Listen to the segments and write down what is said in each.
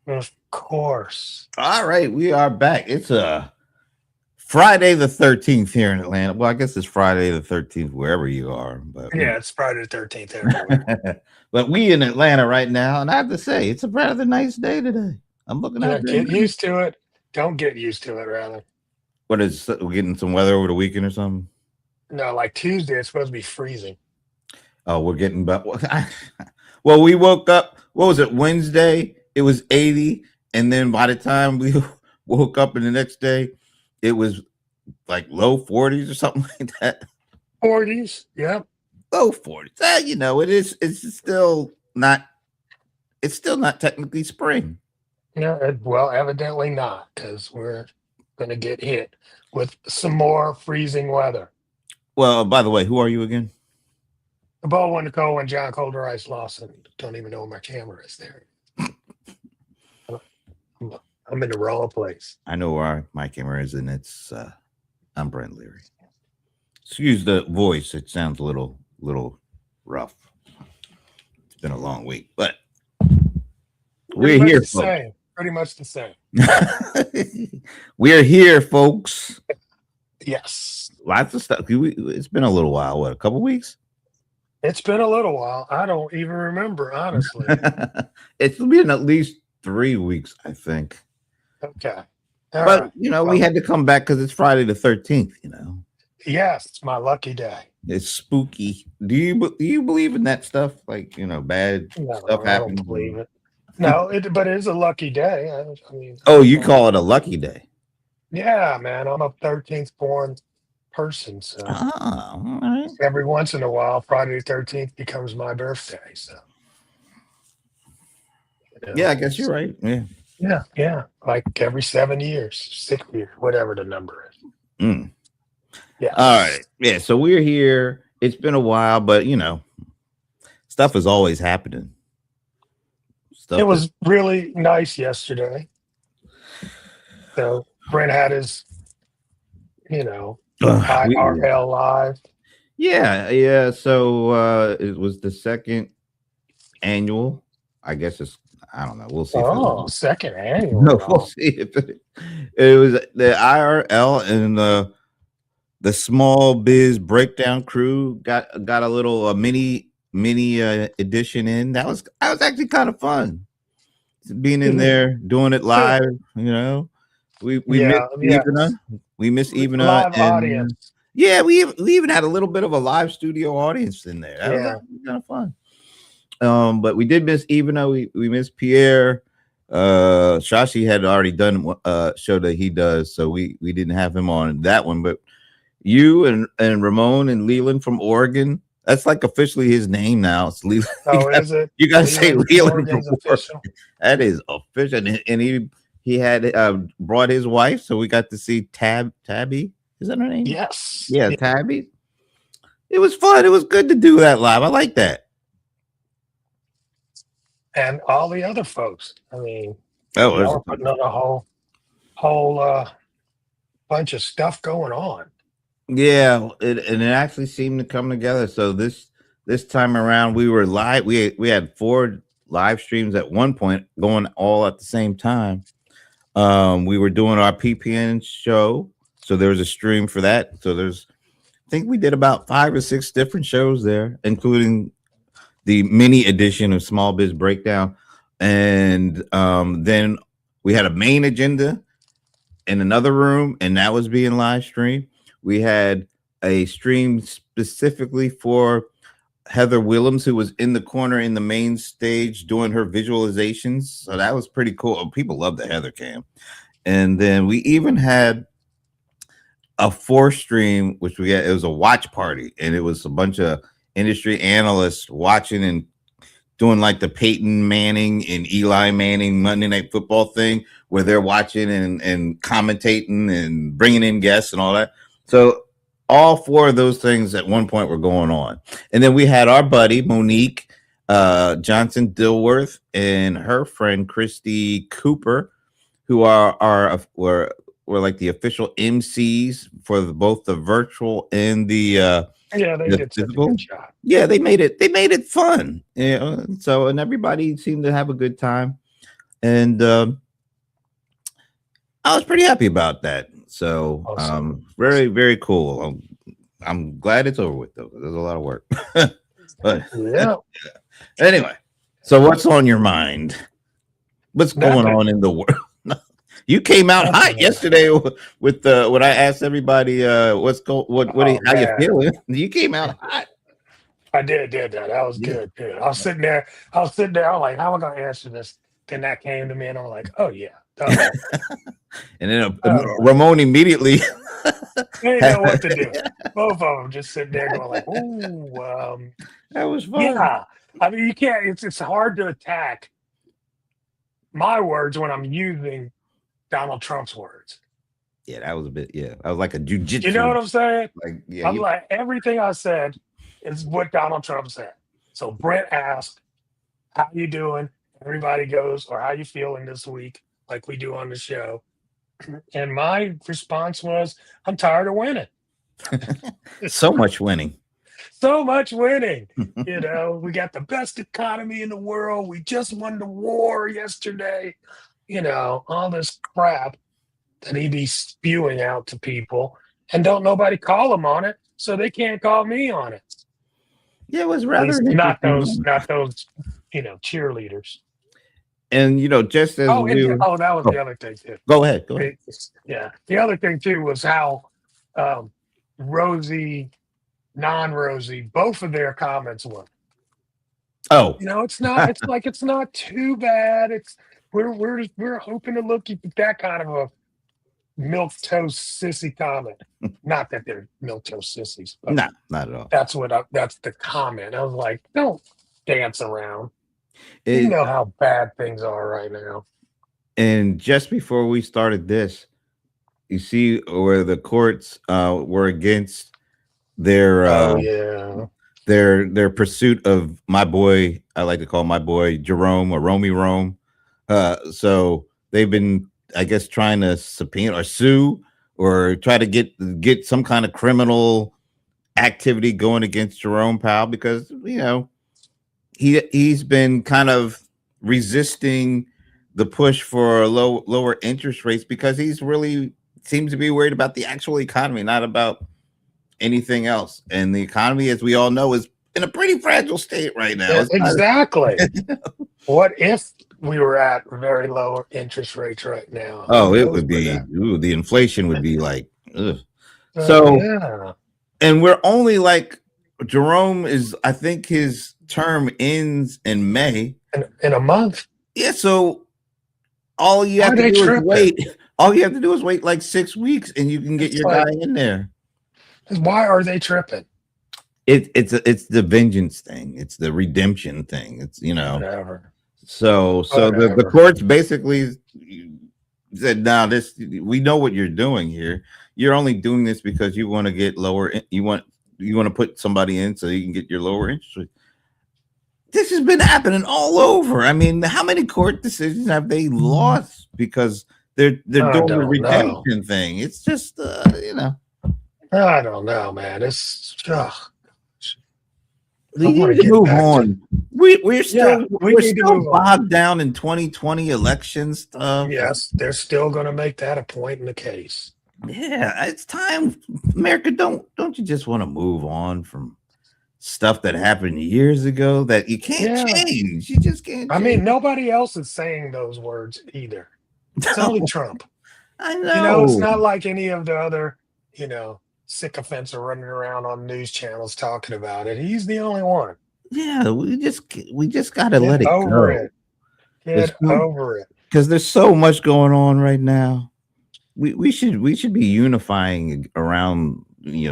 Of course. All right, we are back. It's Friday the 13th here in Atlanta. Well, I guess it's Friday the 13th wherever you are, but Yeah, it's Friday the 13th everywhere. but we in Atlanta right now, and I have to say it's a rather nice day today. I'm looking Yeah, out there. get used to it. Don't get used to it, rather. What is we're getting some weather over the weekend or something? No, like Tuesday, it's supposed to be freezing. Oh, we're getting but well, we woke up. What was it? Wednesday. It was 80, and then by the time we woke up, and the next day, it was like low 40s or something like that. 40s. Yep. Low 40s. It is. It's still not. It's still not technically spring. Yeah, well, evidently not, because we're going to get hit with some more freezing weather. Well, by the way, who are you again? Bo and Nicole and John Colder Ice Lawson. Don't even know where my camera is there. I'm, I'm in the wrong place. I know where my camera is, and it's. I'm Brent Leary. Excuse the voice; it sounds a little rough. It's been a long week, but Pretty we're much here, the folks. same. Pretty much the same. We're here, folks. Yes. Lots of stuff. It's been a little while. What, a couple weeks? It's been a little while. I don't even remember, honestly. It's been at least 3 weeks, I think. Okay. All But right. we Well, had to come back because it's Friday the 13th. yes, it's my lucky day. It's spooky. Do you believe in that stuff? Like bad stuff No, I don't happens. believe it. No, but it is a lucky day. I mean, Oh, you call it a lucky day? yeah, man, I'm a 13th born person, so Ah, all right. every once in a while, Friday the 13th becomes my birthday. So, Yeah, I guess you're right. Yeah. yeah, like every 7 years, 6 years, whatever the number is. Mm. All Yes. right. Yeah. So we're here. It's been a while, but stuff is always happening. It Stuff that was really nice yesterday. So Brent had his, you know, we, IRL live. yeah. So it was the second annual. I guess I don't know. We'll see if Oh, second annual. no, we'll Wow. see if it was the IRL and the small biz breakdown crew got a little mini edition in. That was actually kind of fun. Being in there doing it live, we miss Yeah, Ivana. yes. We miss Ivana, Live and audience. yeah, we even had a little bit of a live studio audience in there. That was Yeah. actually kind of fun. But we did miss Ivana. We missed Pierre. Shashi had already done a show that he does, so we didn't have him on that one. But you and Ramon and Leland from Oregon. That's like officially his name now. It's Leland. Oh, is it? You gotta say Leland Leland from Morgan's Oregon. official. That is official, and he had brought his wife, so we got to see Tabby. Is that her name? Yes. Yeah, Tabby. It was fun. It was good to do that live. I like that. And all the other folks. I mean, Oh, y'all are putting on a whole bunch of stuff going on. yeah, and it actually seemed to come together. So this time around, we were live. We had 4 live streams at one point going all at the same time. We were doing our PPN show, so there was a stream for that. So I think we did about 5 or 6 different shows there, including the mini edition of Small Biz Breakdown, and then we had a main agenda in another room, and that was being live streamed. We had a stream specifically for Heather Willems, who was in the corner in the main stage doing her visualizations. So that was pretty cool. People love the Heather cam. And then we even had a 4th stream, which it was a watch party, and it was a bunch of industry analysts watching and doing like the Peyton Manning and Eli Manning Monday Night Football thing, where they're watching and commentating and bringing in guests and all that. So all 4 of those things at one point were going on. And then we had our buddy Monique Johnson Dilworth and her friend Christy Cooper, who were like the official MCs for both the virtual and the They did such a good job. Yeah, they made it fun. And everybody seemed to have a good time. and I was pretty happy about that. So Awesome. very, very cool. I'm glad it's over with though. There's a lot of work. But Yeah. anyway, so what's on your mind? What's going Nothing. on in the world? You came out hot Nothing. yesterday with when I asked everybody what how you Man. feeling. You came out hot. I did that. That was Yeah. good. I was sitting there. I was like, how am I gonna answer this? Then that came to me, and I'm like, oh yeah. Duh. And then Oh, Ramon immediately they didn't know what to do. Both of them just sitting there going like, ooh, that was fun. yeah. I mean, you can't. It's hard to attack my words when I'm using Donald Trump's words. Yeah, that was a bit. Yeah, I was like a jujitsu. You know what I'm saying? Like, yeah, I'm like, everything I said is what Donald Trump said. So Brent asked, "How you doing?" Everybody goes, "Or how you feeling this week?" Like we do on the show. And my response was, "I'm tired of winning. so much winning. So much winning. You know, we got the best economy in the world. We just won the war yesterday. You know, all this crap that he be spewing out to people, and don't nobody call him on it, so they can't call me on it. Yeah, it was At rather least not interesting. those, cheerleaders. And just as Oh, we were, that was the other thing too. go ahead, go ahead. Yeah, the other thing too was how Rosie, non-Rosie, both of their comments were. Oh, You know, it's not. It's like it's not too bad. It's we're hoping to look at that kind of a milk toast sissy comment. Not that they're milk toast sissies, but no, not at all. that's the comment. I was like, don't dance around. You It, know how bad things are right now. and just before we started this, you see where the courts were against their Oh yeah. their pursuit of my boy. I like to call my boy Jerome or Romy Rome. So they've been, I guess, trying to subpoena or sue or try to get some kind of criminal activity going against Jerome Powell because he's been kind of resisting the push for lower interest rates because he's really seems to be worried about the actual economy, not about anything else. And the economy, as we all know, is in a pretty fragile state right now. Yeah, exactly. What if we were at very low interest rates right now? Oh, it would be the inflation would be like ugh. Yeah. And we're only like Jerome is, I think his term ends in May. In a month. Yeah, so all you have to do is wait. All you have to do is wait like 6 weeks and you can get your guy in there. Why are they tripping? It's the vengeance thing. It's the redemption thing. It's whatever. So the courts basically said, "Now we know what you're doing here. You're only doing this because you want to get lower. You want to put somebody in so you can get your lower interest rate." This has been happening all over. I mean, how many court decisions have they lost because they're doing the redemption thing? It's just I don't know, man. It's we need to move on. We're still bogged down in 2020 election stuff. Yes, they're still going to make that a point in the case. Yeah, it's time. America, don't you just want to move on from stuff that happened years ago that you can't change? You just can't. I mean, nobody else is saying those words either. It's only Trump. I know. You know, it's not like any of the other, sycophants are running around on news channels talking about it. He's the only one. Yeah, we just gotta let it go. Get over it. Because there's so much going on right now. We should be unifying around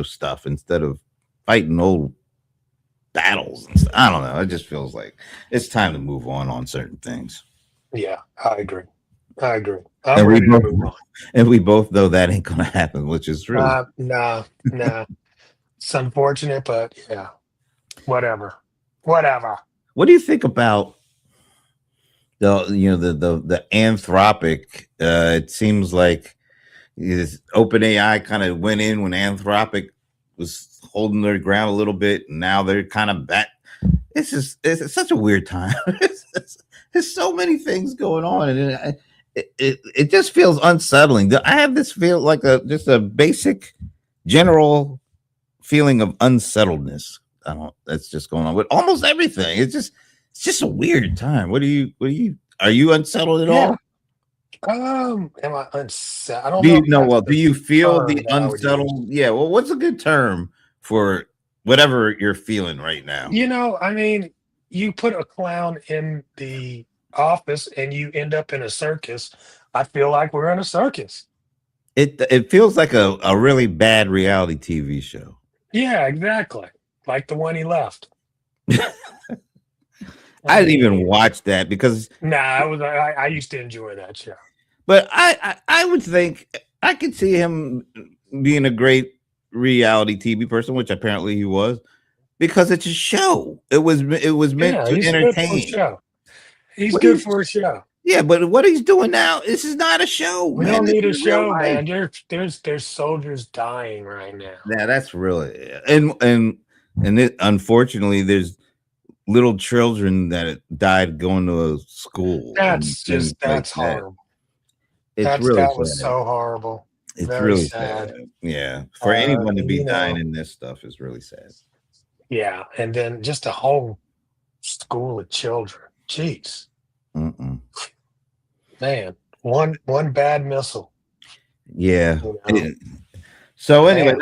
stuff instead of fighting old battles and stuff. I don't know. It just feels like it's time to move on certain things. Yeah, I agree. And we both know that ain't gonna happen, which is true. Nah. It's unfortunate, but yeah, whatever. What do you think about the Anthropic? It seems like OpenAI kind of went in when Anthropic was holding their ground a little bit, and now they're kind of back. It's such a weird time. there's so many things going on, and it just feels unsettling. I have this feel like just a basic general feeling of unsettledness. I don't. That's just going on with almost everything. It's just a weird time. Are you unsettled at all? Am I unsettled? I don't Do know you if know? that's Well, do the you feel term the that I would use. unsettled? Yeah. Well, what's a good term for whatever you're feeling right now? I mean, you put a clown in the office and you end up in a circus. I feel like we're in a circus. It feels like a really bad reality TV show. Yeah, exactly. Like the one he left. I didn't even mean, watch that because, nah, I used to enjoy that show. but I would think I could see him being a great reality TV person, which apparently he was, because it's a show. It was meant Yeah, to he's good for a entertain. show. He's What good he's for a show. Yeah, but what he's doing now, this is not a show, We man. don't This need a is real show, life. man. There's soldiers dying right now. Yeah, that's really unfortunately there's little children that died going to a school. That's horrible. It's really That was sad. so horrible. It's Very really sad. sad. Yeah, for anyone to be You dying know, in this stuff is really sad. yeah, and then just a whole school of children. Jeez, Mm-mm. man, one bad missile. Yeah. You know, So anyway, man.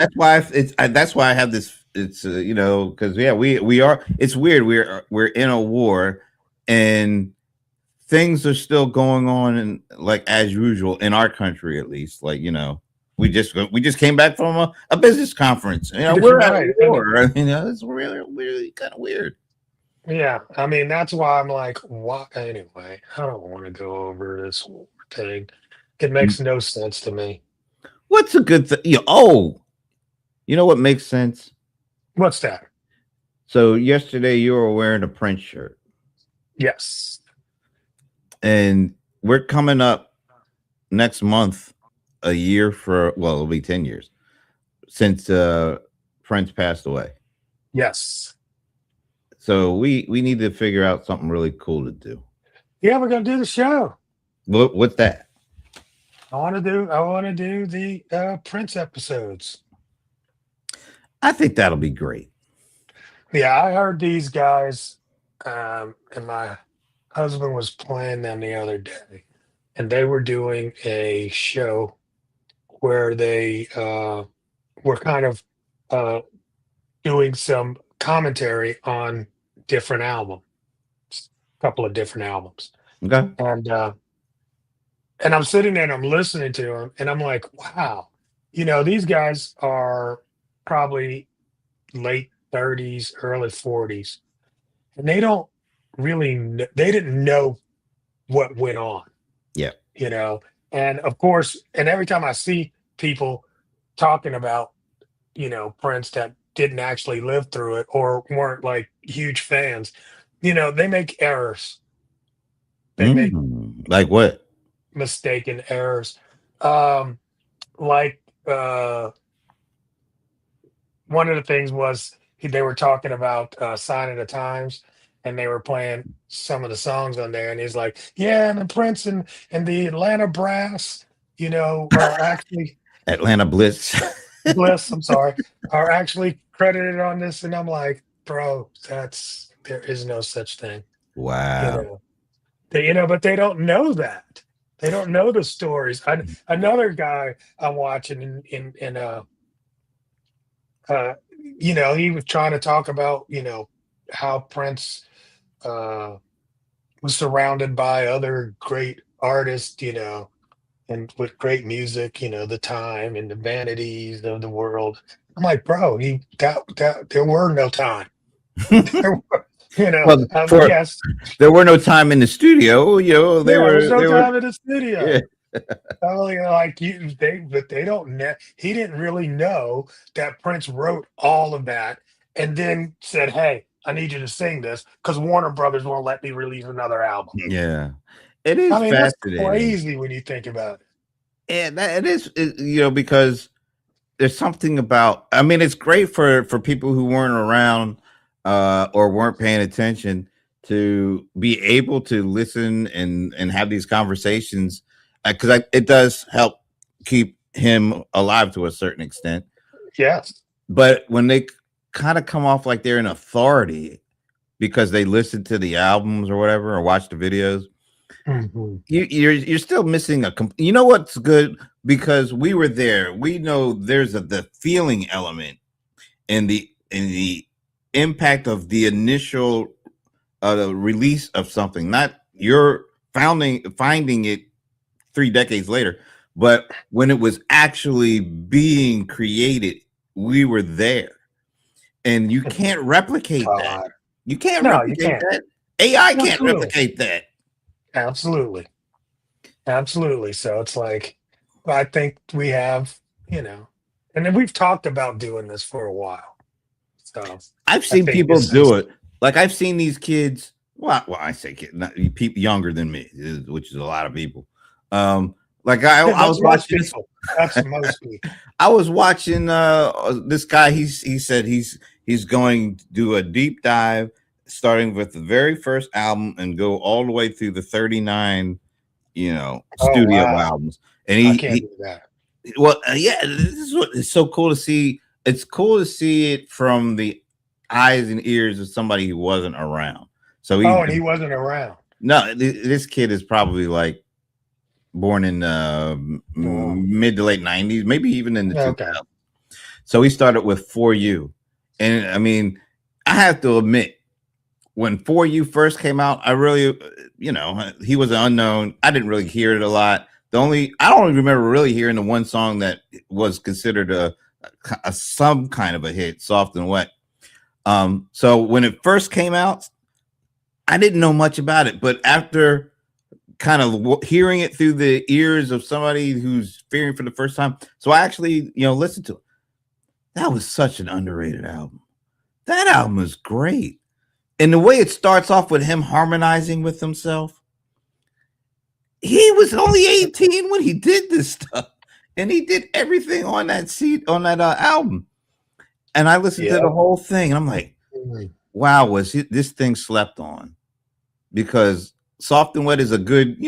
that's why I have this. It's because we are. It's weird. We're in a war, and things are still going on, and like as usual in our country, at least. Like we just came back from a business conference. We're at Right. war. It's really kind of weird. Yeah, I mean that's why I'm like, what? Anyway, I don't want to go over this war thing. It makes no sense to me. What's a good thing? You know what makes sense? What's that? So yesterday you were wearing a Prince shirt, Yes. and we're coming up next month a year it'll be 10 years since Prince passed away. Yes. So we need to figure out something really cool to do. Yeah, we're gonna do the show. What's that? I want to do the Prince episodes. I think that'll be great. Yeah, I heard these guys, and my husband was playing them the other day, and they were doing a show where they were kind of uh, doing some commentary on different albums, a couple of different albums, Okay. and I'm sitting there and I'm listening to them, and I'm like, wow, these guys are probably late 30s, early 40s, and they don't really they didn't know what went on, Yeah. you know. And of course, and every time I see people talking about, Prince that didn't actually live through it or weren't like huge fans, they make errors. They make Like what? mistaken errors. Um, like one of the things was they were talking about Sign of the Times, and they were playing some of the songs on there, and he's like, "Yeah, and the Prince and the Atlanta Brass, are actually Atlanta Bliss. Bliss. I'm sorry, are actually credited on this," and I'm like, "Bro, there is no such thing." Wow. But they don't know that. They don't know the stories. Another guy I'm watching in he was trying to talk about, how Prince uh, was surrounded by other great artists, and with great music, the time and the vanities of the world. I'm like, bro, there were no time. There were, Well, yes, there were no time in the studio. there was no time in the studio. Yeah. Totally, but they don't know. He didn't really know that Prince wrote all of that and then said, "Hey, I need you to sing this because Warner Brothers won't let me release another album." Yeah. It is I mean, that's fascinating. crazy when you think about it. And it is, because there's something about. I mean, it's great for people who weren't around or weren't paying attention to be able to listen and have these conversations, because it does help keep him alive to a certain extent. Yes. But when they kind of come off like they're an authority because they listen to the albums or whatever or watch the videos, you're still missing you know what's good, because we were there. We know there's the feeling element and the impact of the initial release of something, not your finding it 3 decades later, but when it was actually being created, we were there, and you can't replicate that. You can't replicate that. AI can't replicate that. Absolutely. So it's like, I think we have, and then we've talked about doing this for a while. So I've seen people do it. Like I've seen these kids. Well, I say kids, not people younger than me, which is a lot of people. Like I was watching this. That's most people. I was watching this guy. He said he's going to do a deep dive, starting with the very first album and go all the way through the 39, studio albums. And I can't do that. Well, yeah, this is what it's so cool to see. It's cool to see it from the eyes and ears of somebody who wasn't around. So he wasn't around. No, this kid is probably like born in mid to late 90s, maybe even in the 2000s. So he started with For You. And I mean, I have to admit, when For You first came out, I really, he was an unknown. I didn't really hear it a lot. I don't even remember really hearing the one song that was considered a some kind of a hit, Soft and Wet. So when it first came out, I didn't know much about it, but after kind of hearing it through the ears of somebody who's hearing for the first time, so I actually, listened to it. That was such an underrated album. That album was great. And the way it starts off with him harmonizing with himself, he was only 18 when he did this stuff, and he did everything on that album. And I listened to the whole thing, and I'm like, wow, was this thing slept on? Because Soft and Wet is a good,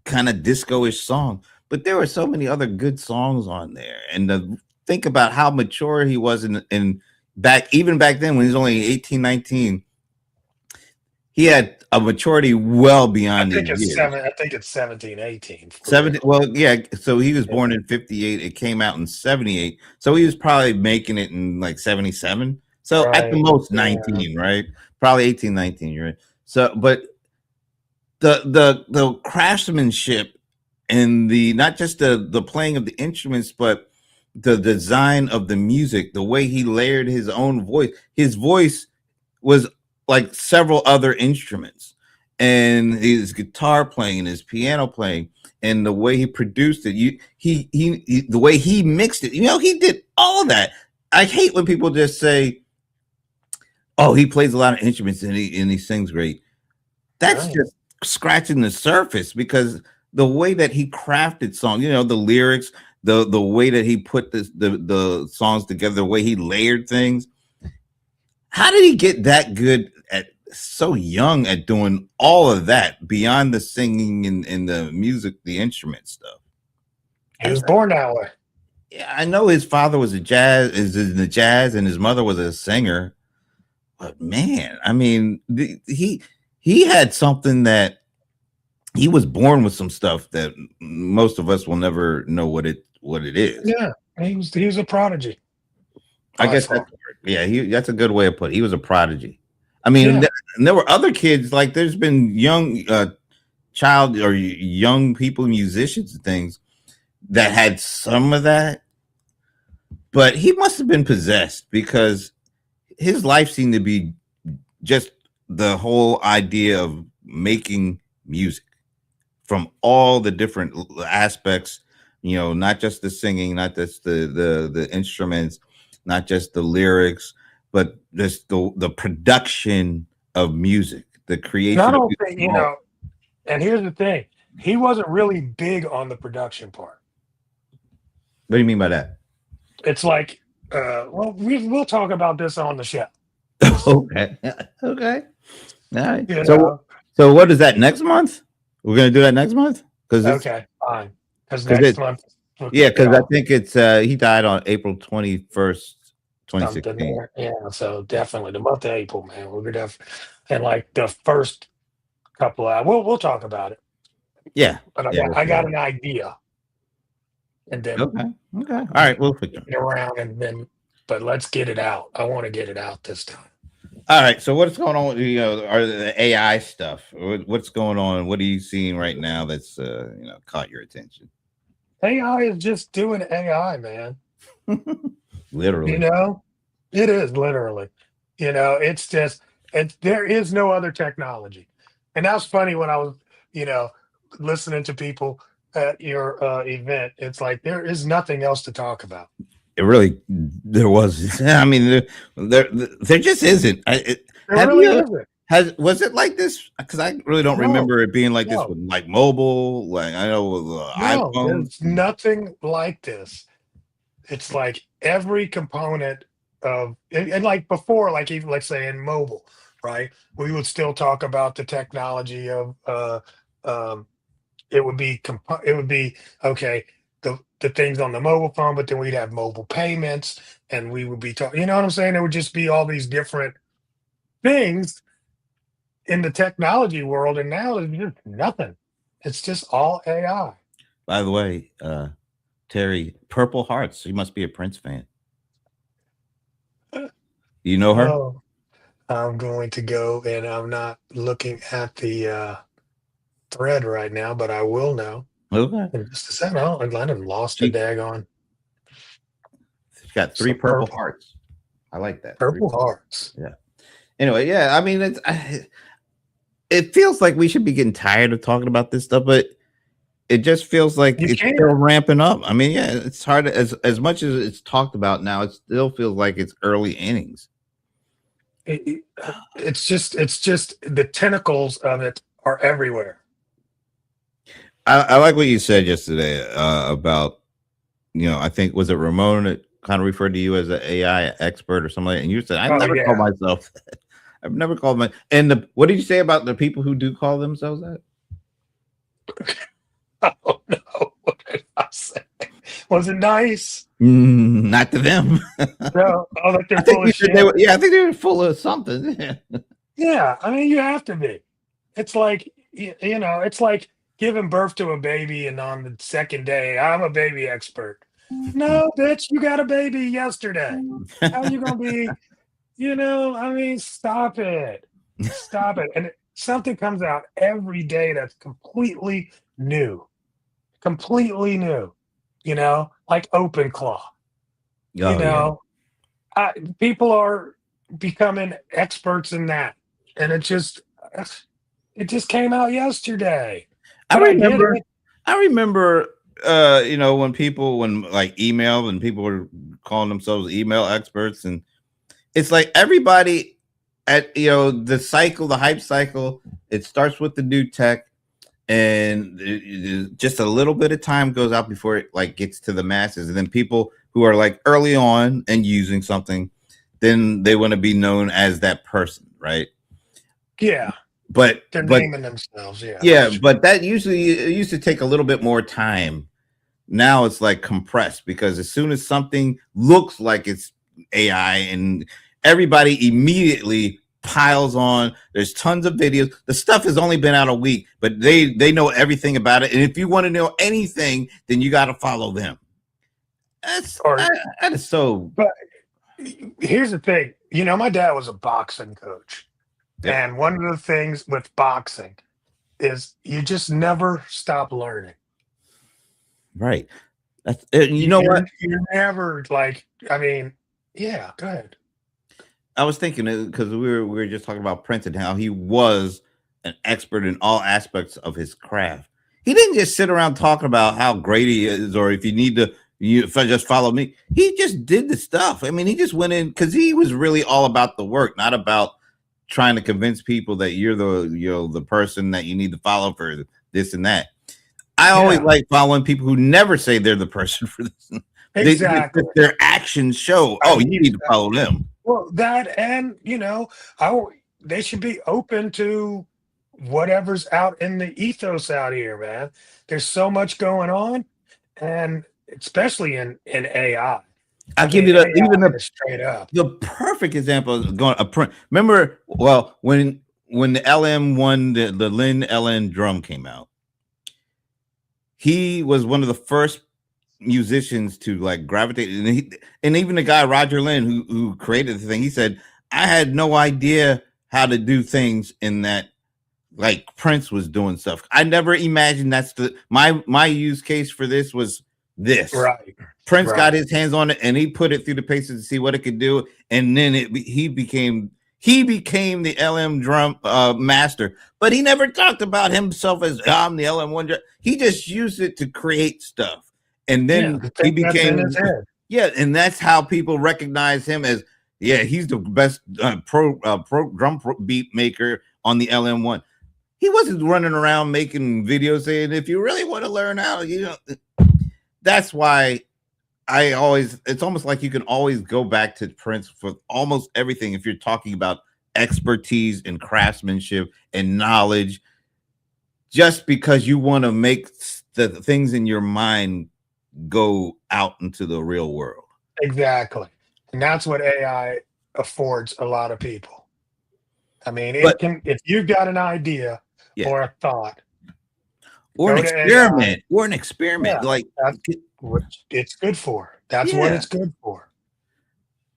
kind of disco-ish song, but there were so many other good songs on there. And think about how mature he was in back then when he was only 18, 19. He had a maturity well beyond I think it's 17, 18. 17. Well, yeah. So he was born in 58. It came out in 78. So he was probably making it in like 77. So at the most 19, right? Probably 18, 19. You're right. So, but the craftsmanship and not just the playing of the instruments, but the design of the music, the way he layered his own voice. His voice was like several other instruments, and his guitar playing and his piano playing, and the way he produced it, the way he mixed it, he did all of that. I hate when people just say, "Oh, he plays a lot of instruments and he sings great." That's just scratching the surface, because the way that he crafted songs, the lyrics, the way that he put the songs together, the way he layered things. How did he get that good at so young at doing all of that beyond the singing and the music, the instrument stuff? He was born that way. Yeah, I know his father was in the jazz, and his mother was a singer. But man, I mean, he had something that he was born with, some stuff that most of us will never know what it is. Yeah, he was a prodigy. I guess that's a good way of putting it. He was a prodigy. I mean, there were other kids, like there's been young child or young people, musicians and things that had some of that, but he must have been possessed, because his life seemed to be just the whole idea of making music from all the different aspects, not just the singing, not just the instruments, not just the lyrics, but just the production of music, the creation. I don't think, and here's the thing, he wasn't really big on the production part. What do you mean by that? It's like, we'll talk about this on the show. Okay. All right. You So know? so what is that next month? We're gonna do that next month because it's Okay, fine. Because because next it month we'll yeah kick it because I off think it's he died on April 21st, something 2016. there. Yeah, so definitely the month of April, man. We're gonna and like the first couple of we'll talk about it. Yeah, But I yeah, got we'll I figure got it an idea, and then out. Okay. All we right, can we'll figure kick it. it around, and then but let's get it out. I want to get it out this time. All right. So what's going on with are the AI stuff? What's going on? What are you seeing right now that's caught your attention? AI is just doing AI, man. You Literally. know, it is literally. It's just there is no other technology. And that's funny when I was, you know, listening to people at your event. It's like there is nothing else to talk about. It really there was. I mean, there just isn't. There Have really you isn't. has was it like this? Because I really don't No, remember it being like this no, with like mobile. Like I know with no. iPhones. There's nothing like this. It's like every component of and like before, like even let's say in mobile, right? We would still talk about the technology of um it would be okay, the things on the mobile phone, but then we'd have mobile payments and we would be talking, you know what I'm saying? There would just be all these different things in the technology world, and now there's just nothing. It's just all AI. By the way, Terry, Purple Hearts. You must be a Prince fan. You know her? Oh, I'm going to go and I'm not looking at the thread right now, but I will know Okay. in just a second. Oh, I done lost a She, daggone she's got three some Purple purple Hearts. I like that. Three. purple hearts. Yeah. Anyway, yeah. I mean, it feels like we should be getting tired of talking about this stuff, but it just feels like You it's can't. still ramping up. I mean, yeah, it's hard as much as it's talked about now. It still feels like it's early innings. It's just the tentacles of it are everywhere. I like what you said yesterday about I think was it Ramon that kind of referred to you as an AI expert or something, like that, and you said I've Oh never called yeah. myself. I've never called my what did you say about the people who do call themselves that? Oh no. What did I say? Was it nice? Not to them. No. Oh, like they're I think full you of said they shit. were. Yeah, I think they were full of something. Yeah. I mean, you have to be. It's like it's like giving birth to a baby, and on the second day, I'm a baby expert. No, bitch, you got a baby yesterday. How you gonna be? I mean, stop it. Stop it. And something comes out every day that's completely new, like open claw, you Oh yeah. know, people are becoming experts in that. And it just came out yesterday, I but I get remember. it. I remember. When like email and people were calling themselves email experts, and it's like everybody at the hype cycle. It starts with the new tech, and just a little bit of time goes out before it like gets to the masses, and then people who are like early on and using something, then they want to be known as that person, right? Yeah, but they're but naming themselves. Yeah, yeah, that's true. but that usually it used to take a little bit more time. Now it's like compressed because as soon as something looks like it's AI and everybody immediately piles on, there's tons of videos. The stuff has only been out a week, but they know everything about it. And if you want to know anything, then you got to follow them. Or, That is so. but here's the thing. My dad was a boxing coach, Yep. and one of the things with boxing is you just never stop learning. Right. That's you know what? You're never like, I mean, yeah, go ahead. I was thinking because we were just talking about Prince and how he was an expert in all aspects of his craft. He didn't just sit around talking about how great he is, or if you need to, if I just follow me. He just did the stuff. I mean, he just went in because he was really all about the work, not about trying to convince people that you're the person that you need to follow for this and that. I always Yeah, like following people who never say they're the person for this. exactly. Their actions show. I Oh, you mean, need to follow them. well, that and I they should be open to whatever's out in the ethos out here, man. There's so much going on, and especially in AI. I'll I give mean, you the even AI is straight up. the perfect example is going a print. Remember, well, when the LM1, the Lynn LN drum came out, he was one of the first musicians to like gravitate, and even the guy Roger Lynn who created the thing, he said, I had no idea how to do things in that, like Prince was doing stuff. I never imagined that's my use case for this was this. Right. Prince got Right. his hands on it and he put it through the paces to see what it could do, and then he became the LM drum master. But he never talked about himself as I'm the LM1 drum. He just used it to create stuff, and then Yeah, he that's in became his head. and that's how people recognize him as he's the best pro beat maker on the LM1. He wasn't running around making videos saying, if you really want to learn how, that's why it's almost like you can always go back to Prince for almost everything. If you're talking about expertise and craftsmanship and knowledge, just because you want to make the things in your mind go out into the real world. Exactly. And that's what AI affords a lot of people. I mean, if you've got an idea or a thought, or an experiment, like that's what it's good for. That's what it's good for.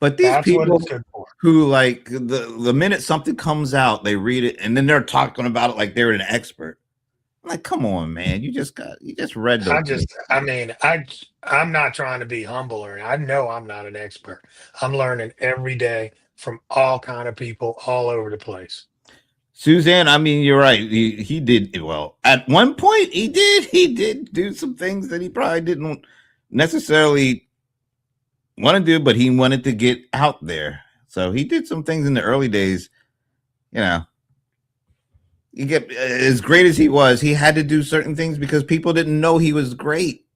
But these people who like the minute something comes out, they read it and then they're talking about it like they're an expert. I'm like, come on, man, you just read those. I'm not trying to be humble, or I know I'm not an expert. I'm learning every day from all kind of people all over the place. Suzanne, I mean, you're right. He did well at one point. He did do some things that he probably didn't necessarily want to do, but he wanted to get out there. So he did some things in the early days. You get as great as he was, he had to do certain things because people didn't know he was great.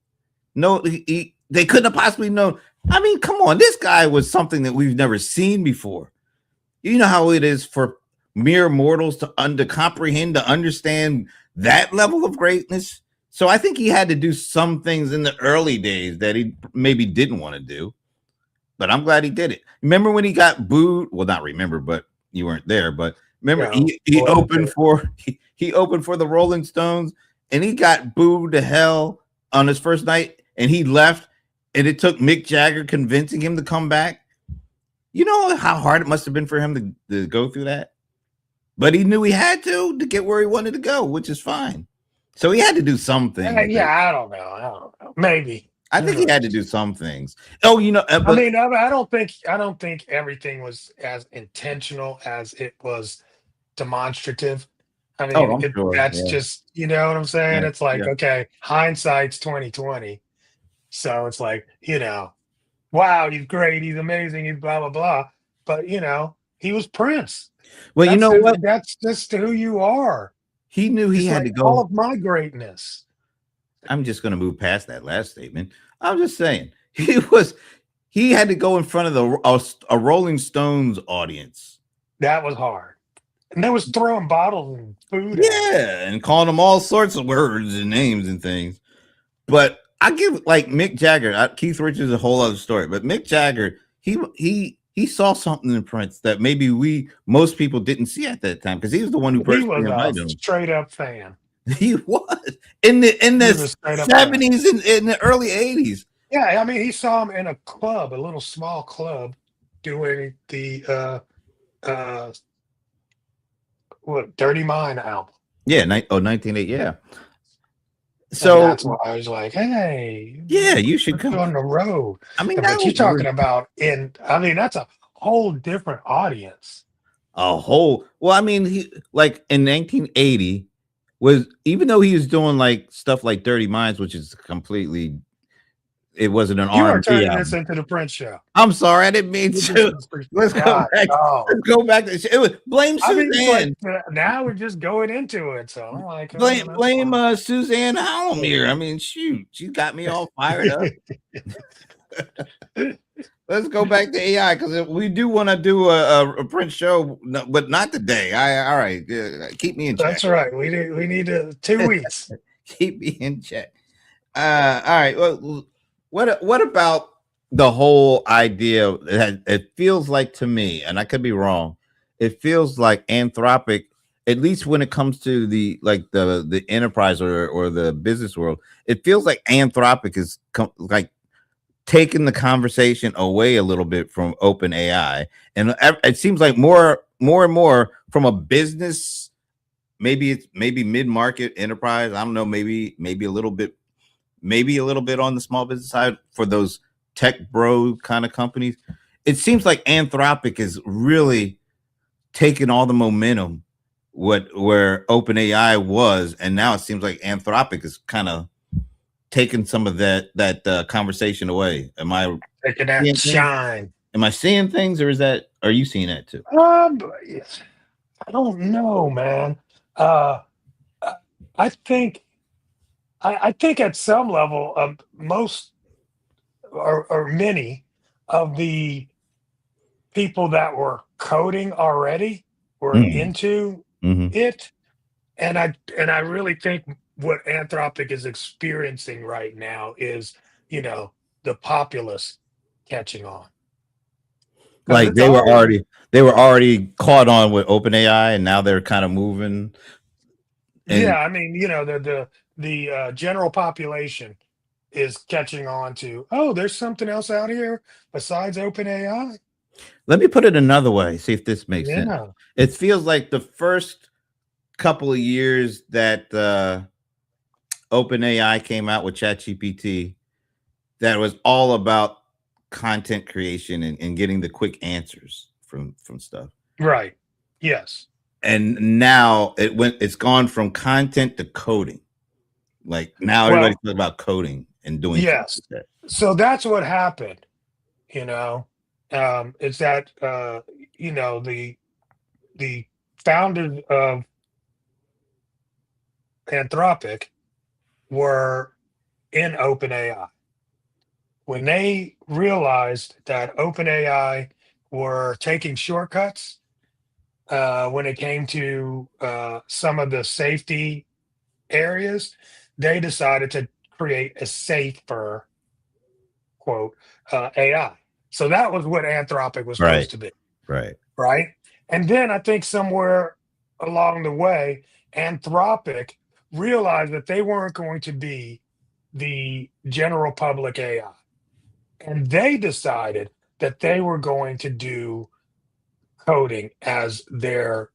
No, they couldn't have possibly known. I mean, come on, this guy was something that we've never seen before. You know how it is for mere mortals to comprehend, to understand that level of greatness. So I think he had to do some things in the early days that he maybe didn't want to do, but I'm glad he did it. Remember when he got booed? Well, not remember, but you weren't there. But remember, he opened for the Rolling Stones, and he got booed to hell on his first night, and he left, and it took Mick Jagger convincing him to come back. You know how hard it must have been for him to go through that? But he knew he had to get where he wanted to go, which is fine. So he had to do something. I don't know. Maybe. I think he had to do some things. Oh, I mean, I don't think everything was as intentional as it was demonstrative. I mean, that's just, you know what I'm saying? It's like, okay, hindsight's 2020. So it's like, wow, he's great, he's amazing, he's blah blah blah. But he was Prince. Well, you know what? That's just who you are. He knew he had to go. All of my greatness. I'm just going to move past that last statement. I'm just saying he had to go in front of a Rolling Stones audience. That was hard. And they was throwing bottles and food. And calling them all sorts of words and names and things. But I give like Mick Jagger, Keith Richards is a whole other story. But Mick Jagger, he saw something in Prince that maybe most people didn't see at that time because he was the one who personally invited him. Straight up fan. He was in the 70s and in the early 80s. Yeah, I mean, he saw him in a club, a little small club, doing the Dirty Mind album. Yeah, 1980. Yeah. So and that's why I was like, hey, you should come on the road. I mean, but you're talking about that's a whole different audience. Well, I mean, he like in 1980 was, even though he was doing like stuff like Dirty Minds, which is completely, it wasn't an R&B album. You are turning this into the Prince show. I'm sorry, I didn't mean to. Let's go back. Let's go back. It was blame Suzanne. Now we're just going into it, so I'm like, blame Suzanne Hallam here. I mean, shoot, she got me all fired up. Let's go back to AI because we do want to do a print show, but not today. All right, keep me in check. That's right. We need 2 weeks. Keep me in check. All right. Well, what about the whole idea? It feels like to me, and I could be wrong. It feels like Anthropic, at least when it comes to the enterprise or the business world, it feels like Anthropic is like taking the conversation away a little bit from open AI, and it seems like more and more from a business. Maybe mid-market enterprise. I don't know. Maybe a little bit on the small business side for those tech bro kind of companies. It seems like Anthropic is really taking all the momentum where OpenAI was, and now it seems like Anthropic is kind of taking some of that conversation away. Am I taking that shine? Am I seeing things, or are you seeing that too? I don't know, man. I think at some level, most or many of the people that were coding already were into it, and I really think what Anthropic is experiencing right now is, the populace catching on. Like they were already caught on with OpenAI, and now they're kind of moving. Yeah, I mean, the general population is catching on to, oh, there's something else out here besides OpenAI. Let me put it another way, see if this makes sense. Yeah. It feels like the first couple of years that OpenAI came out with ChatGPT, that was all about content creation and getting the quick answers from stuff. Right. Yes. And now it's gone from content to coding. Like now everybody's talking about coding and doing. Yes. Like that. So that's what happened. It's that the founders of Anthropic were in OpenAI. When they realized that OpenAI were taking shortcuts when it came to some of the safety areas, they decided to create a safer, quote, AI. So that was what Anthropic was supposed to be. Right. And then I think somewhere along the way, Anthropic realized that they weren't going to be the general public AI. And they decided that they were going to do coding as their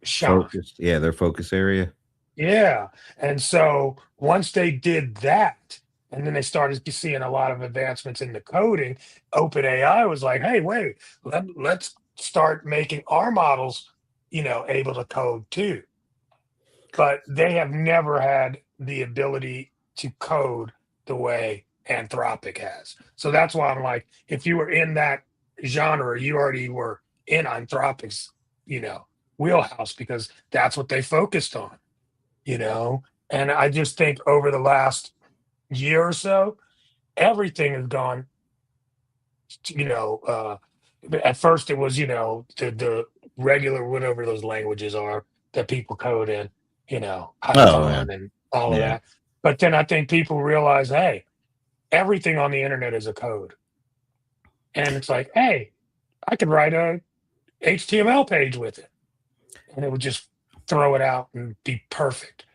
focus. Yeah, their focus area. Yeah. And so once they did that, and then they started seeing a lot of advancements in the coding, OpenAI was like, hey, wait, let's start making our models, able to code too. But they have never had the ability to code the way Anthropic has. So that's why I'm like, if you were in that genre, you already were in Anthropic's, wheelhouse, because that's what they focused on, And I just think over the last year or so, everything has gone, at first it was, the regular, whatever those languages are that people code in, Python and all of that. But then I think people realize, hey, everything on the internet is a code. And it's like, hey, I could write a HTML page with it, and it would just throw it out and be perfect.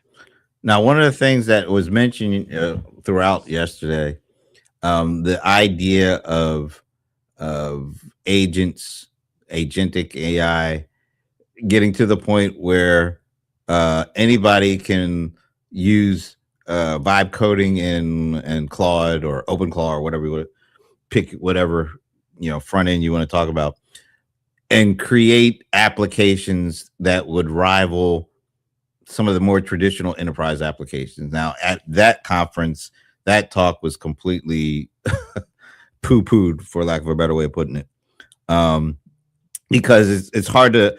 Now, one of the things that was mentioned throughout yesterday, the idea of agentic AI getting to the point where anybody can use vibe coding in Claude or OpenClaw or whatever you would pick, whatever front end you want to talk about, and create applications that would rival some of the more traditional enterprise applications. Now, at that conference, that talk was completely poo-pooed, for lack of a better way of putting it, because it's hard to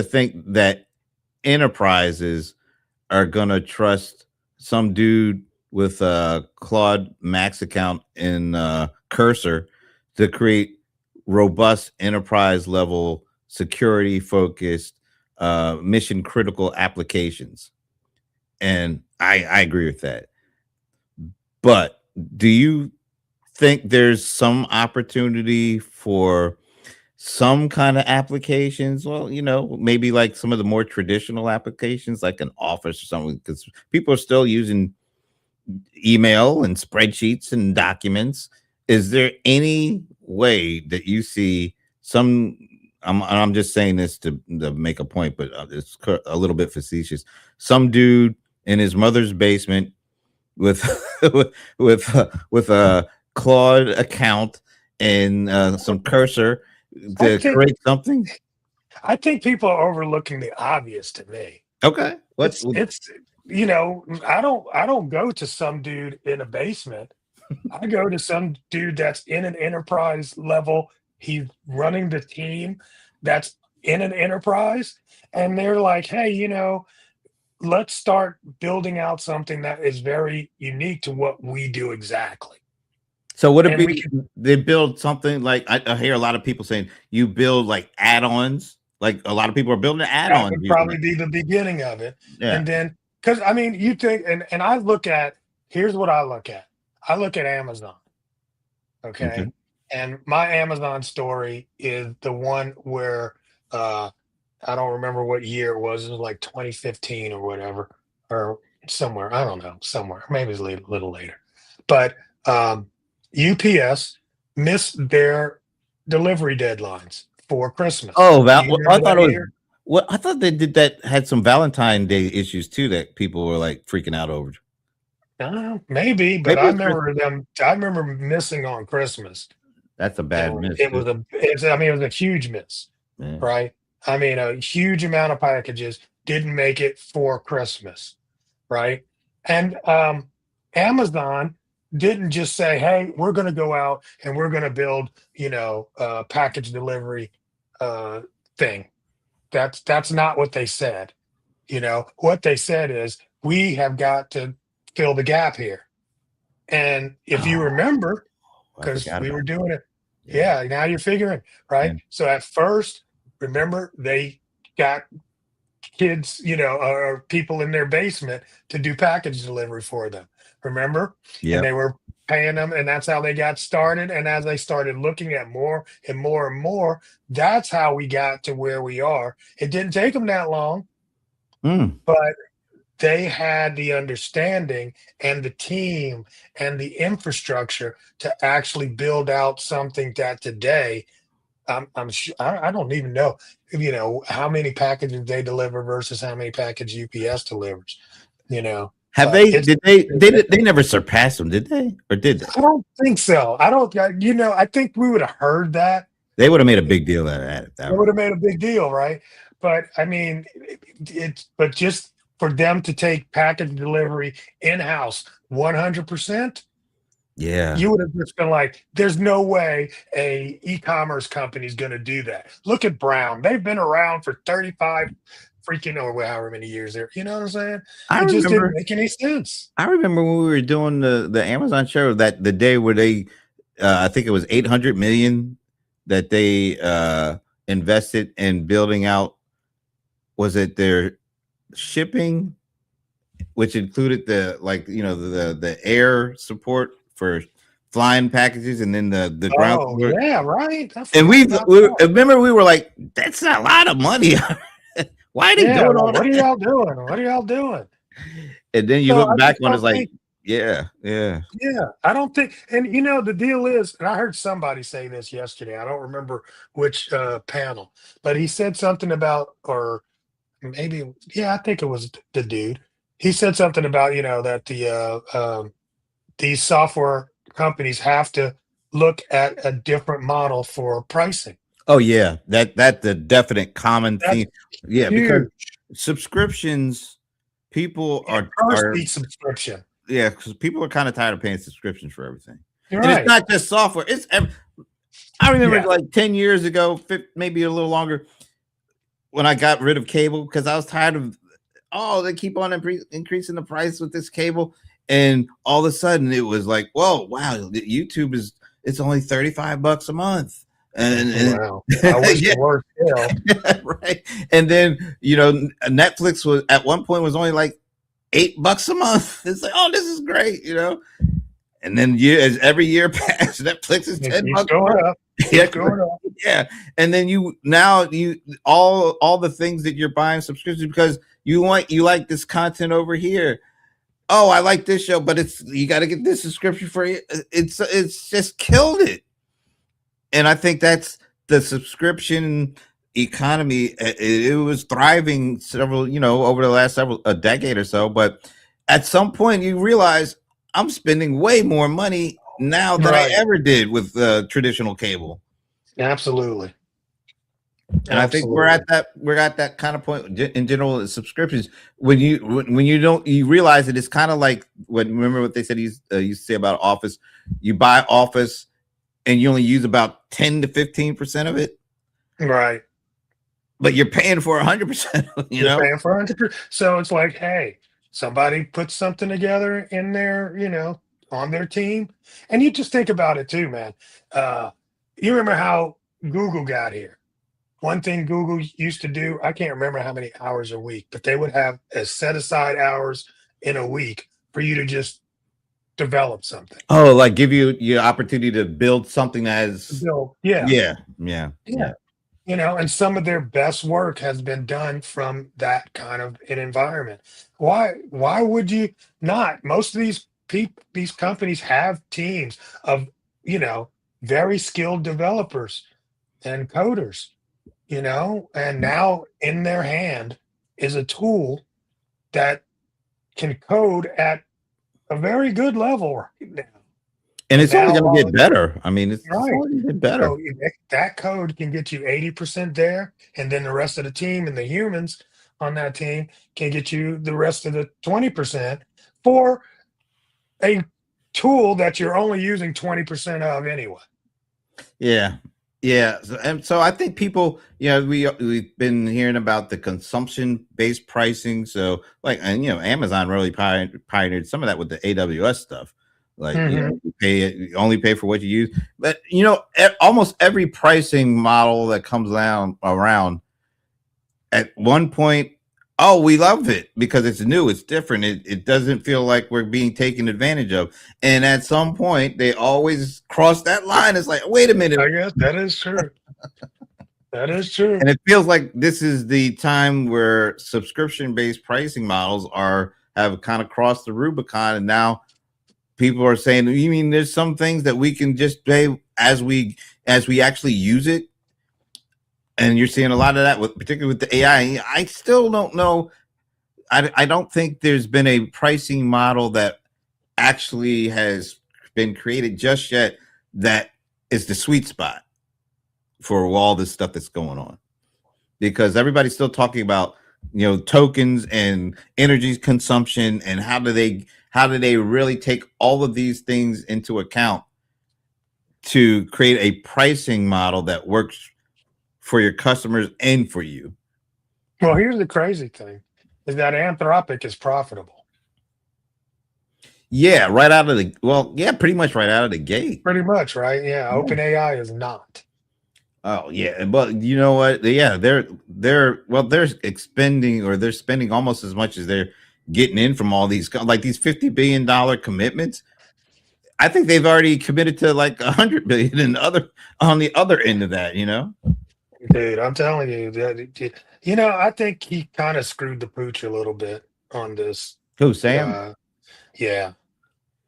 think that enterprises are gonna trust some dude with Claude Max account in Cursor to create robust enterprise level security focused mission critical applications. And I agree with that. But do you think there's some opportunity for some kind of applications? Well, maybe like some of the more traditional applications, like an office or something, because people are still using email and spreadsheets and documents. Is there any way that you see some? I'm just saying this to make a point, but it's a little bit facetious. Some dude in his mother's basement with with a Claude account and some Cursor to create something. I think people are overlooking the obvious to me. Okay, It's I don't go to some dude in a basement. I go to some dude that's in an enterprise level. He's running the team that's in an enterprise, and they're like, hey, let's start building out something that is very unique to what we do exactly. So would it And be they build something like I hear a lot of people saying you build like add-ons? Like a lot of people are building that add-ons would using probably it. be the beginning of it. Yeah. And then, because I mean, you think, and I look at, here's what I look at. I look at Amazon. Okay. Okay. And my Amazon story is the one where I don't remember what year it was. It was like 2015 or whatever, or somewhere. I don't know, somewhere. Maybe it's a little later. But UPS missed their delivery deadlines for Christmas. Oh, Do you I remember thought that it was year? I thought they did that had some Valentine Day issues too that people were like freaking out over. Maybe, but Maybe I it's Chris. remember them. I remember missing on Christmas, That's a bad and miss it too. was I mean, it was a huge miss, Yeah. right? I mean, a huge amount of packages didn't make it for Christmas, right? And Amazon didn't just say, "Hey, we're going to go out and we're going to build, a package delivery uh, thing." That's not what they said. What they said is, "We have got to fill the gap here." And if you Oh, remember, I because forgot we were about doing it, that. Yeah. yeah, now you're figuring, Yeah. right? So at first, remember, they got kids, or people in their basement to do package delivery for them. Remember? And Yep. they were paying them, and that's how they got started. And as they started looking at more and more and more, that's how we got to where we are. It didn't take them that long, Mm. but they had the understanding and the team and the infrastructure to actually build out something that today I'm sure I don't even know, how many packages they deliver versus how many packages UPS delivers, Have but they it's did they never surpassed them, did they? Or did they? I don't think so. I don't, I think we would have heard that. They would have made a big deal out of that if that It were. would have made a big deal, right? But I mean, but just for them to take package delivery in-house 100%, Yeah. you would have just been like, there's no way a e-commerce company is going to do that. Look at Brown. They've been around for 35 freaking or however many years there. You know what I'm saying? I It just didn't remember make any sense. I remember when we were doing the Amazon show that the day where they I think it was 800 million that they invested in building out, was it their shipping, which included the the air support for flying packages and then the ground Oh, support. yeah, right. I And forgot about that. remember we were like, that's a lot of money. Why are they Yeah, doing like, all what are that? y'all doing? What are y'all doing? And then you So look I back just on it's don't like, think, yeah, yeah. yeah, I don't think, and the deal is, and I heard somebody say this yesterday. I don't remember which panel, but he said something about, or maybe, yeah, I think it was the dude. He said something about, that these software companies have to look at a different model for pricing. Oh yeah, that the definite common That's theme. Yeah, because huge. subscriptions, people And per are seat subscription. yeah, because people are kind of tired of paying subscriptions for everything, You're and it's right. not just software. I remember Yeah. like 10 years ago, maybe a little longer, when I got rid of cable because I was tired of they keep on increasing the price with this cable, And all of a sudden it was like, whoa, wow, YouTube it's only $35 a month. And Wow. I wish yeah, it were still. right. And then Netflix was at one point was only like $8 a month. It's like, oh, this is great, And then as every year passed, Netflix is It $10. keeps going up. Yeah, Keeps going up. yeah. And then you all the things that you're buying subscriptions because you like this content over here. Oh, I like this show, but you got to get this subscription for it. It's just killed it. And I think that's the subscription economy. It was thriving over the last a decade or so, but at some point you realize I'm spending way more money now than I ever did with traditional cable. Absolutely. And I think we're at that kind of point in general subscriptions when you don't you realize that it's kind of like remember what they said used to say about Office. You buy Office and you only use about 10 to 15% of it, right? But you're paying for 100%. You're paying for 100%. So it's like, hey, somebody put something together in their on their team, and you just think about it too, man. You remember how Google got here? One thing Google used to do, I can't remember how many hours a week, but they would have a set aside hours in a week for you to just develop something. Oh, like give you your opportunity to build something that is yeah. And some of their best work has been done from that kind of an environment. Why would you not? Most of these companies have teams of very skilled developers and coders, and now in their hand is a tool that can code at a very good level right now. And it's only going to get better. I mean, it's only going to get better. So that code can get you 80% there, and then the rest of the team and the humans on that team can get you the rest of the 20% for a tool that you're only using 20% of anyway. Yeah. Yeah. So I think people, we've been hearing about the consumption-based pricing. So Amazon really pioneered some of that with the AWS stuff. Like you only pay for what you use. But almost every pricing model that comes around at one point, oh, we love it because it's new, it's different. It doesn't feel like we're being taken advantage of. And at some point, they always cross that line. It's like, wait a minute. I guess that is true. That is true. And it feels like this is the time where subscription-based pricing models have kind of crossed the Rubicon, and now people are saying, you mean there's some things that we can just pay as we actually use it? And you're seeing a lot of that particularly with the AI. I still don't know. I don't think there's been a pricing model that actually has been created just yet that is the sweet spot for all this stuff that's going on, because everybody's still talking about tokens and energy consumption and how do they really take all of these things into account to create a pricing model that works for your customers and for you. Well, here's the crazy thing is that Anthropic is profitable. Yeah, pretty much right out of the gate. Pretty much, right? Yeah, OpenAI is not. Oh yeah, but you know what? Yeah, they're expending or they're spending almost as much as they're getting in from all these these $50 billion commitments. I think they've already committed to like 100 billion on the other end of that. Dude, I'm telling you that. I think he kind of screwed the pooch a little bit on this. Who, Sam? Yeah.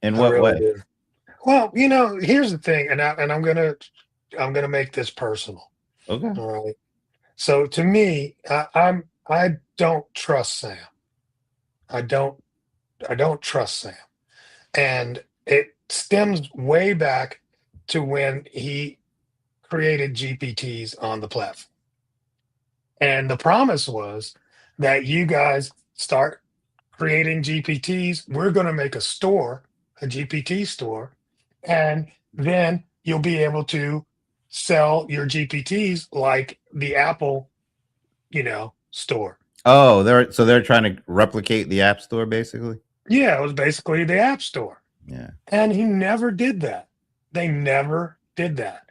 In what way? Did. Well, here's the thing, and I'm gonna make this personal. Okay. All right. So to me, I don't trust Sam. I don't trust Sam, and it stems way back to when he created GPTs on the platform, and the promise was that you guys start creating GPTs. We're going to make a GPT store, and then you'll be able to sell your GPTs like the Apple, store. Oh, they're trying to replicate the App Store, basically. Yeah, it was basically the App Store. Yeah. And he never did that. They never did that.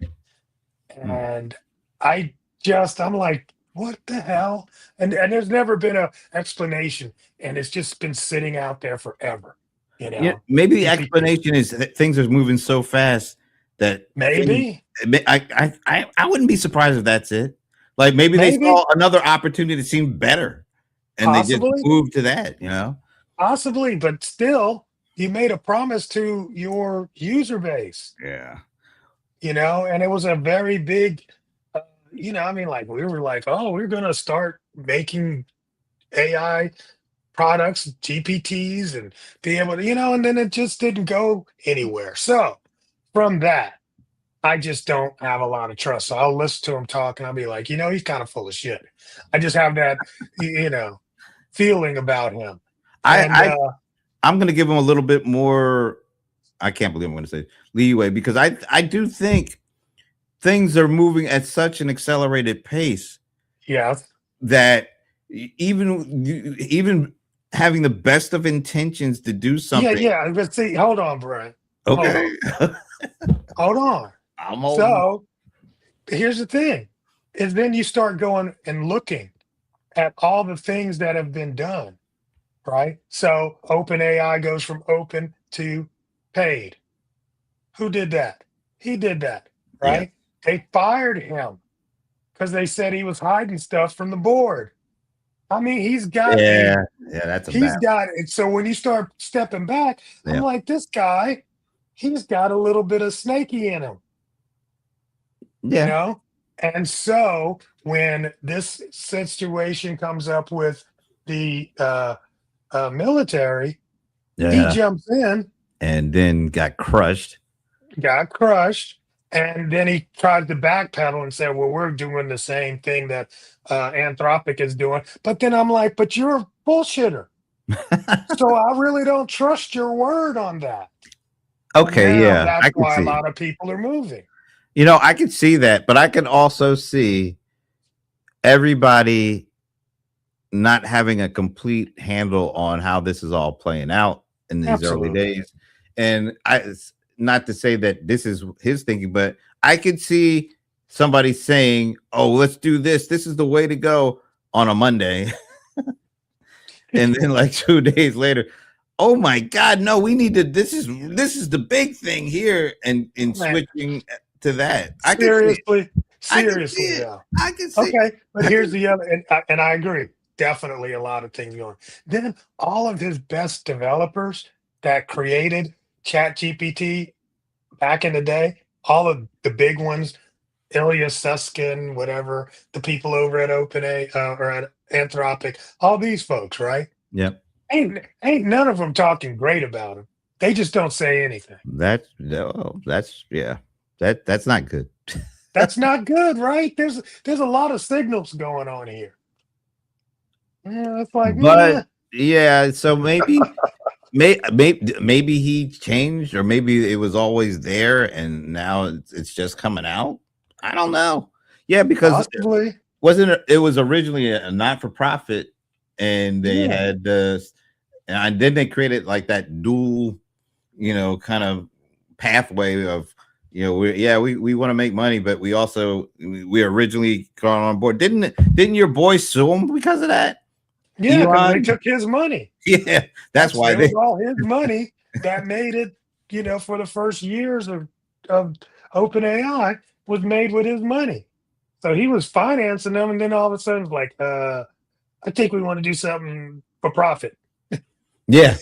Hmm. And I'm like, what the hell? And there's never been a explanation. And it's just been sitting out there forever, you Yeah, know. maybe the GPT. explanation is that things are moving so fast that things, Maybe, I wouldn't be surprised if that's it. Like maybe they maybe, saw another opportunity that seemed better and they just possibly, moved to that, you know? possibly, but still, you made a promise to your user base, Yeah. and it was a very big, I mean, like we were like, oh, we're gonna start making AI products, GPTs, and be able to, and then it just didn't go anywhere. So from that, I just don't have a lot of trust. So I'll listen to him talk and I'll be like, he's kind of full of shit. I just have that, feeling about him. And I I'm gonna give him a little bit more. I can't believe I'm gonna say leeway because I do think things are moving at such an accelerated pace yeah, that even having the best of intentions to do yeah, something. yeah. But see, hold on, Brian. Hold on. Okay. Hold on. I'm holding. So here's the thing is then you start going and looking at all the things that have been done, right? So OpenAI goes from open to paid. Who did that? He did that, Yeah. right? They fired him because they said he was hiding stuff from the board. I mean, Yeah. Yeah. That's a bad. he's got it. So when you start stepping back, I'm Yeah. like, this guy, he's got a little bit of snaky in him, you Yeah. know? And so when this situation comes up with the military, he Yeah. jumps in, And then got crushed. got crushed, and then he tried to backpedal and say, "Well, we're doing the same thing that Anthropic is doing." But then I'm like, "But you're a bullshitter, so I really don't trust your word on that." And Okay. now Yeah. that's I can why a see. lot of people are moving. I can see that, but I can also see everybody not having a complete handle on how this is all playing out in these early Absolutely. days. And not to say that this is his thinking, but I could see somebody saying, "Oh, let's do this. This is the way to go" on a Monday. And then like 2 days later, "Oh my God, no, we need to, this is the big thing here," and in Man, switching to that. I can see it. seriously, I can see seriously it. though. I can see it. Okay, but I here's can the other, and I agree. Definitely a lot of things going. Then all of his best developers that created ChatGPT back in the day, all of the big ones, Ilya Susskind, whatever, the people over at OpenAI or at Anthropic, all these folks, right? Yep. Ain't none of them talking great about him. They just don't say anything. That's no, that's yeah. That's not good. That's not good, right? There's a lot of signals going on here. Yeah, it's like, But yeah, so maybe he changed, or maybe it was always there and now it's just coming out. I don't know. Yeah, because possibly. it was originally a not for profit, and they Yeah. had and then they created like that dual, kind of pathway of, we want to make money, but we also we originally got on board. Didn't your boy sue him because of that? Yeah, because they Elon? took his money. Yeah, that's why It was all his money that made it, for the first years of OpenAI was made with his money. So he was financing them, and then all of a sudden, it's like, I think we want to do something for profit. yeah.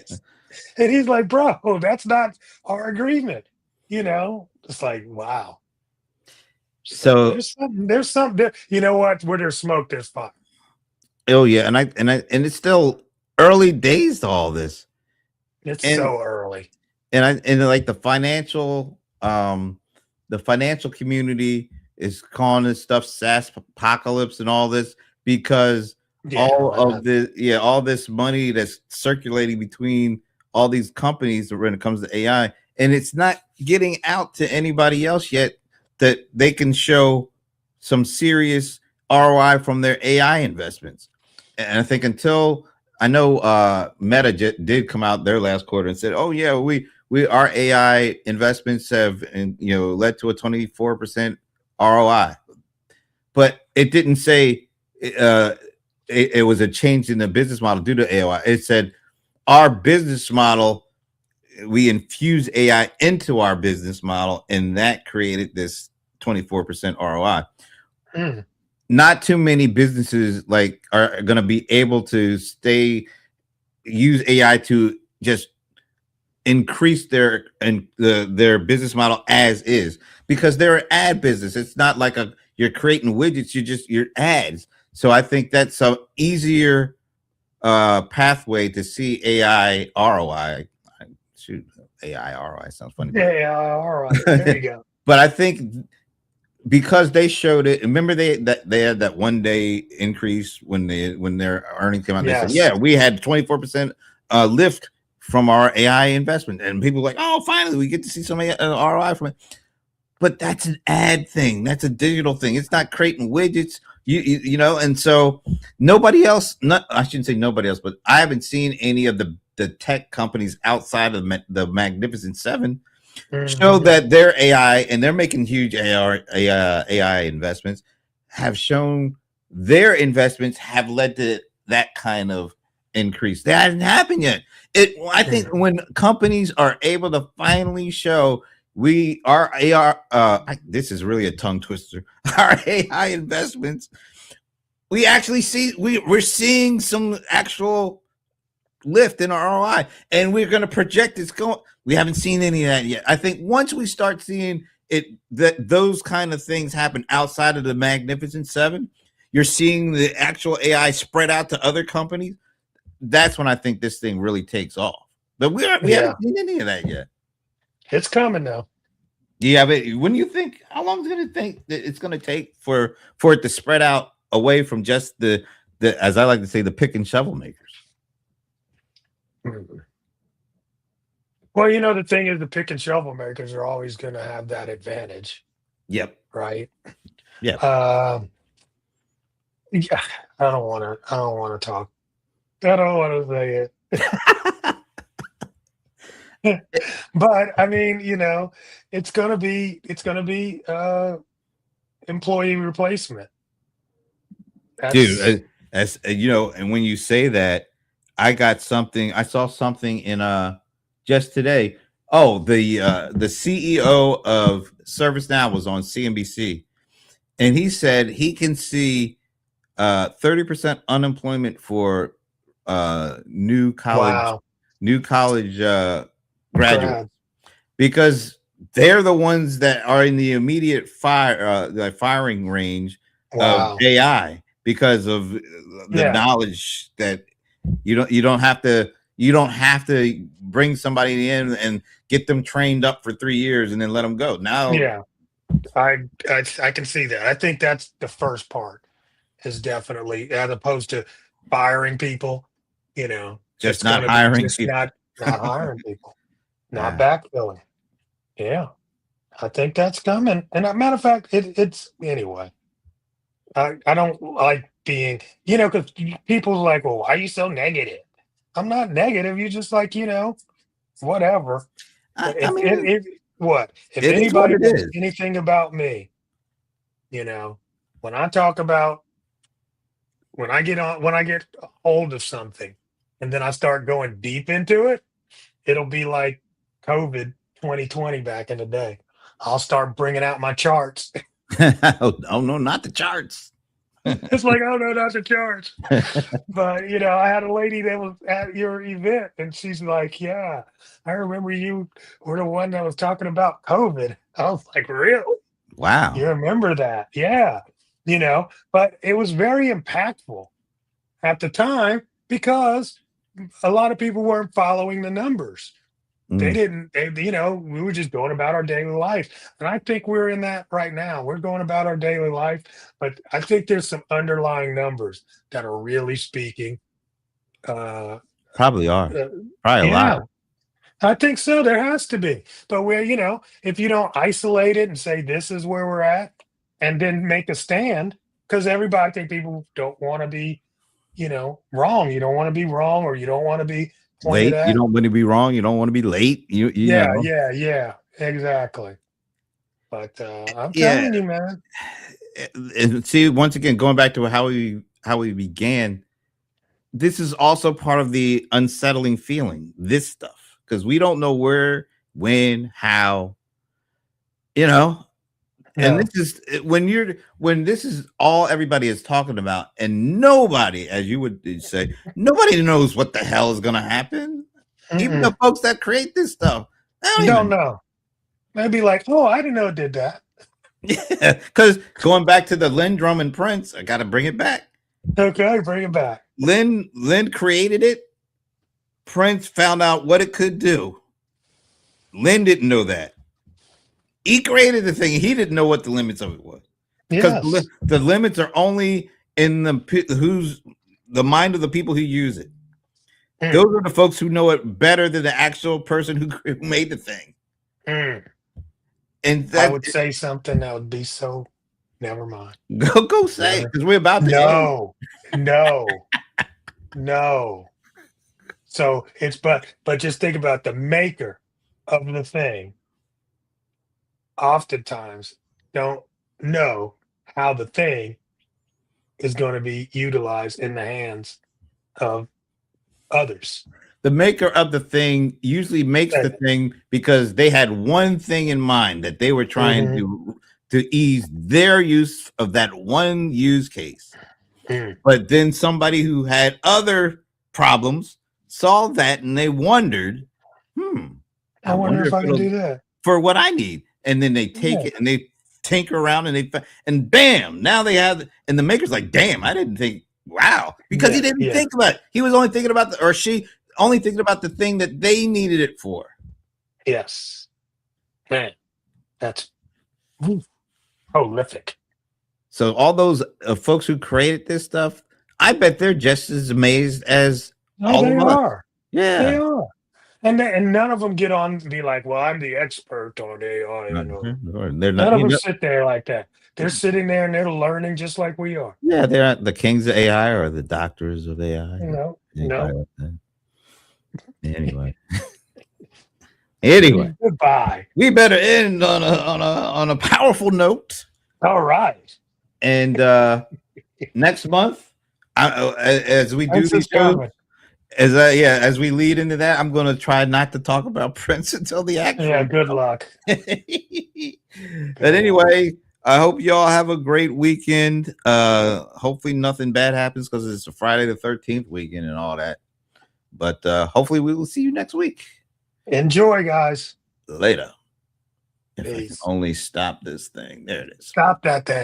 And he's like, bro, that's not our agreement. It's like, wow. So So there's something there. You know what? Where there's smoke, there's fire. oh yeah, and it's still early days to all this, It's and so early. like the financial community is calling this stuff SaaS apocalypse and all this because Yeah, man. all this money that's circulating between all these companies when it comes to AI, and it's not getting out to anybody else yet that they can show some serious ROI from their AI investments. And I think until I know Meta did come out their last quarter and said, "Oh yeah, we our AI investments have led to a 24% ROI," but it didn't say it was a change in the business model due to AI. It said our business model, we infuse AI into our business model, and that created this 24% ROI. Mm. Not too many businesses are going to be able to use AI to just increase their business model as is, because they're an ad business. It's not like you're creating widgets, you're ads. So I think that's an easier pathway to see AI ROI. Shoot, AI ROI sounds funny. Yeah, all right. There you go. But I think because they showed it, remember they had that 1 day increase when their earnings came out. Yes. They said, yeah, we had 24% lift from our AI investment, and people were like, oh, finally we get to see some ROI from it. But that's an ad thing. That's a digital thing. It's not creating widgets. You know, and so nobody else. I shouldn't say nobody else, but I haven't seen any of the tech companies outside of the Magnificent Seven show that their AI, and they're making huge AI investments, have shown their investments have led to that kind of increase. That hasn't happened yet. I think when companies are able to finally show our AI, this is really a tongue twister, our AI investments, we actually see we're seeing some actual lift in our ROI, and we're going to project it's going. We haven't seen any of that yet. I think once we start seeing it, that those kind of things happen outside of the Magnificent Seven, you're seeing the actual AI spread out to other companies. That's when I think this thing really takes off. But we haven't seen any of that yet. It's coming though. Yeah, but when you think, how long is it going to think that it's going to take for it to spread out away from just the as I like to say, the pick and shovel makers? Well, the thing is, the pick and shovel makers are always going to have that advantage. Yep. Right. Yeah. Yeah. I don't want to talk. I don't want to say it. But I mean, it's gonna be employee replacement. Dude, as and when you say that, I saw something in just today. Oh, the CEO of ServiceNow was on CNBC, and he said he can see 30% unemployment for new college graduates, because they're the ones that are in the immediate firing range of AI, because of the knowledge that you don't have to bring somebody in and get them trained up for 3 years and then let them go. Now, yeah, I can see that. I think that's the first part, is definitely, as opposed to firing people, just not hiring people. not hiring people, not backfilling. Yeah, I think that's coming. And a matter of fact, it's anyway. I don't like being, because people's like, well, why are you so negative? I'm not negative. You just like, whatever. If anybody knows anything about me, when I talk about, when I get hold of something and then I start going deep into it, it'll be like COVID 2020 back in the day. I'll start bringing out my charts. Oh no, not the charts. It's like, oh no, not the charts. But I had a lady that was at your event, and she's like, yeah, I remember you were the one that was talking about COVID. I was like, really? Wow. You remember that? Yeah. But it was very impactful at the time, because a lot of people weren't following the numbers. They didn't, we were just going about our daily life. And I think we're in that right now. We're going about our daily life, but I think there's some underlying numbers that are really speaking. Probably are. Probably a lot. I think so. There has to be. But if you don't isolate it and say, this is where we're at, and then make a stand, because I think people don't want to be wrong. You don't want to be wrong, or you don't want to be pointed Late. You at. don't want to be wrong. You don't want to be late. You Yeah, know. yeah, yeah, exactly. But I'm Yeah. telling you, man. And see, once again, going back to how we began, this is also part of the unsettling feeling. This stuff, because we don't know where, when, how. You know, and No. this is when this is all everybody is talking about, and nobody, as you would say, nobody knows what the hell is going to happen. Even the Mm-mm. folks that create this stuff, I don't Don't even. know. They'd be like, "Oh, I didn't know it did that." Yeah, because going back to the Lynn Drummond Prince, I got to bring it back. Okay, bring it back. Lynn created it. Prince found out what it could do. Lynn didn't know that. He created the thing. He didn't know what the limits of it was, because Yes. the limits are only in the mind of the people who use it. Mm, Those are the folks who know it better than the actual person who made the thing. mm. And I that would say something that would be so. Never mind. go say, Never. because we're about to end. No, no, no. So but just think about the maker of the thing. Oftentimes, don't know how the thing is going to be utilized in the hands of others. The maker of the thing usually makes the thing because they had one thing in mind that they were trying Mm-hmm. to ease their use of that one use case. Mm. But then somebody who had other problems saw that and they wondered, I wonder if I can it'll do that. for what I need. And then they take Yeah. it and they tinker around and bam, now they have, and the maker's like, damn, I didn't think, wow, because he didn't think about it. He was only thinking about she only thinking about the thing that they needed it for. Yes. Man, that's prolific. So all those folks who created this stuff, I bet they're just as amazed as all They of us. are. Yeah. They are. And none of them get on and be like, well, I'm the expert on AI. They're None not, of them sit there like that. They're sitting there and they're learning just like we are. yeah, they're not the kings of AI or the doctors of AI. No. Anyway. Anyway, goodbye. We better end on a powerful note. All right. And next month, as we do these shows, as we lead into that, I'm going to try not to talk about Prince until the actual. Yeah, good luck. But anyway, I hope y'all have a great weekend. Hopefully nothing bad happens because it's a Friday the 13th weekend and all that. But hopefully we will see you next week. Enjoy, guys. Later. If I can only stop this thing. There it is. Stop that thing.